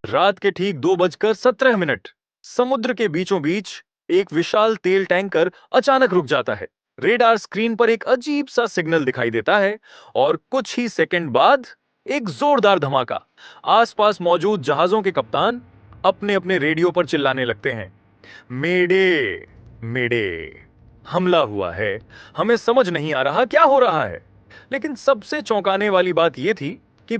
रात के ठीक 2:17 समुद्र के बीचों बीच एक विशाल तेल टैंकर अचानक रुक जाता है। रेडार स्क्रीन पर एक अजीब सा सिग्नल दिखाई देता है और कुछ ही सेकंड बाद एक जोरदार धमाका। आसपास मौजूद जहाजों के कप्तान अपने अपने रेडियो पर चिल्लाने लगते हैं, मेडे, मेडे, हमला हुआ है। हमें समझ नहीं आ रहा क्या हो रहा है। लेकिन सबसे चौंकाने वाली बात यह थी कि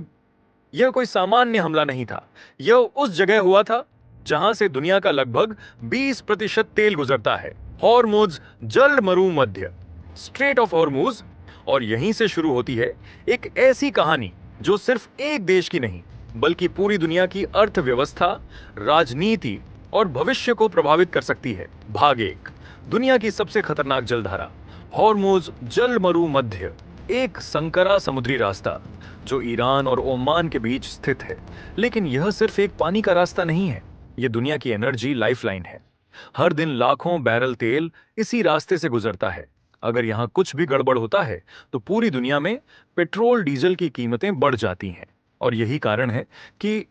यह कोई सामान्य हमला नहीं था। यह उस जगह हुआ था जहां से दुनिया का लगभग 20% तेल गुजरता है, हॉर्मुज जल मरुमध्य, स्ट्रेट ऑफ हॉर्मुज। और यहीं से शुरू होती है एक ऐसी कहानी जो सिर्फ एक देश की नहीं, बल्कि पूरी दुनिया की अर्थव्यवस्था, राजनीति और भविष्य को प्रभावित कर सकती है। भाग एक, दुनिया की सबसे खतरनाक जलधारा, हॉर्मुज जल मरुमध्य, एक संकरा समुद्री रास्ता जो ईरान और ओमान के बीच स्थित है। लेकिन यह सिर्फ एक पानी का रास्ता नहीं है, यह दुनिया की एनर्जी लाइफलाइन है। हर दिन लाखों बैरल तेल इसी रास्ते से गुजरता है। अगर यहां कुछ भी गड़बड़ होता है तो पूरी दुनिया में पेट्रोल डीजल की कीमतें बढ़ जाती हैं। और यही कारण है कि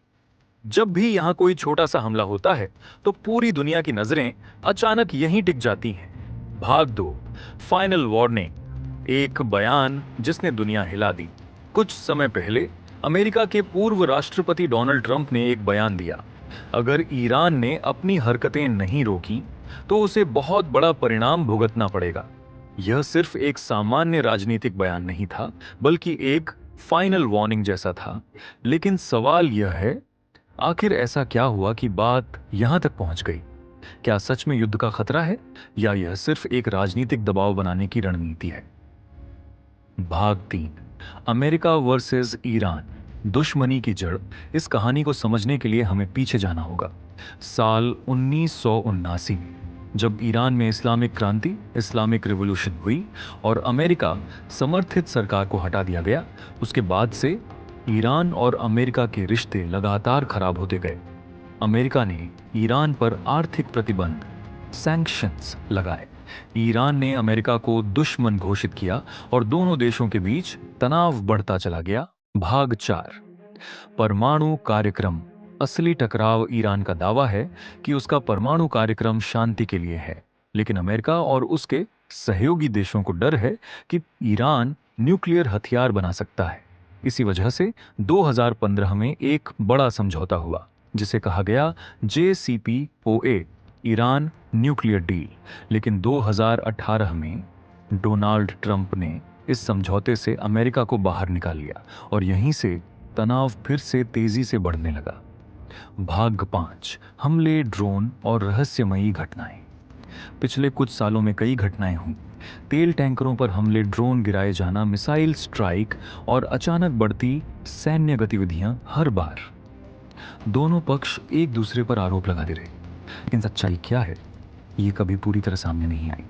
जब भी यहां कोई छोटा सा हमला होता है तो पूरी दुनिया की नजरें अचानक यहीं टिक जाती हैं। भाग दो, फाइनल वार्निंग, एक बयान जिसने दुनिया हिला दी। कुछ समय पहले अमेरिका के पूर्व राष्ट्रपति डोनाल्ड ट्रंप ने एक बयान दिया, अगर ईरान ने अपनी हरकतें नहीं रोकी तो उसे बहुत बड़ा परिणाम भुगतना पड़ेगा। यह सिर्फ एक सामान्य राजनीतिक बयान नहीं था, बल्कि एक फाइनल वार्निंग जैसा था। लेकिन सवाल यह है, आखिर ऐसा क्या हुआ कि बात यहां तक पहुंच गई? क्या सच में युद्ध का खतरा है या यह सिर्फ एक राजनीतिक दबाव बनाने की रणनीति है? भाग 3, अमेरिका वर्सेस ईरान, दुश्मनी की जड़। इस कहानी को समझने के लिए हमें पीछे जाना होगा। साल 1979 में जब ईरान में इस्लामिक क्रांति, इस्लामिक रिवॉल्यूशन हुई और अमेरिका समर्थित सरकार को हटा दिया गया, उसके बाद से ईरान और अमेरिका के रिश्ते लगातार खराब होते गए। अमेरिका ने ईरान पर आर्थिक प्रतिबंध, सैंक्शंस लगाए। ईरान ने अमेरिका को दुश्मन घोषित किया और दोनों देशों के बीच तनाव बढ़ता चला गया। भाग 4, परमाणु कार्यक्रम, असली टकराव। ईरान का दावा है कि उसका परमाणु कार्यक्रम शांति के लिए है, लेकिन अमेरिका और उसके सहयोगी देशों को डर है कि ईरान न्यूक्लियर हथियार बना सकता है। इसी वजह से 2015 में एक बड़ा समझौता हुआ जिसे कहा गया JCPOA, ईरान न्यूक्लियर डील। लेकिन 2018 में डोनाल्ड ट्रंप ने इस समझौते से अमेरिका को बाहर निकाल लिया और यहीं से तनाव फिर से तेजी से बढ़ने लगा। भाग 5, हमले, ड्रोन और रहस्यमयी घटनाएं। पिछले कुछ सालों में कई घटनाएं हुई। तेल टैंकरों पर हमले, ड्रोन गिराए जाना, मिसाइल स्ट्राइक और अचानक बढ़ती सैन्य गतिविधियां। हर बार दोनों पक्ष एक दूसरे पर आरोप लगाते रहे, लेकिन सच्चाई क्या है ये कभी पूरी तरह सामने नहीं आई।